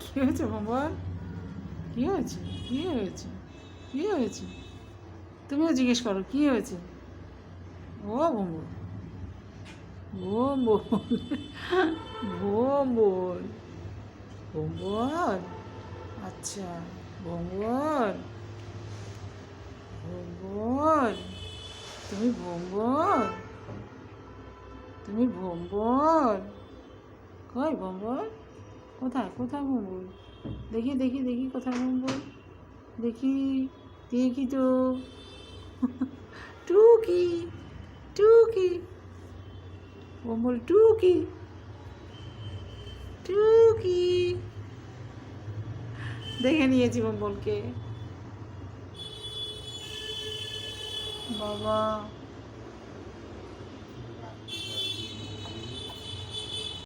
কি হয়েছে বম্বল? কি হয়েছে? কি হয়েছে? কি হয়েছে? তুমিও জিজ্ঞেস করো কি হয়েছে? ও বম্বল, বম্বল, বম্বল, বম্বল, আচ্ছা, বম্বল, বম্বল, তুমি বম্বল, তুমি বম্বল, কই বম্বল? কোথায় কোথায় বম্বল? দেখি দেখি দেখি কোথায় বম্বল? দেখি, দেখি তো। টুকি, টুকি, বম্বল টুকি, টুকি, দেখে নিয়েছি বম্বলকে। বাবা।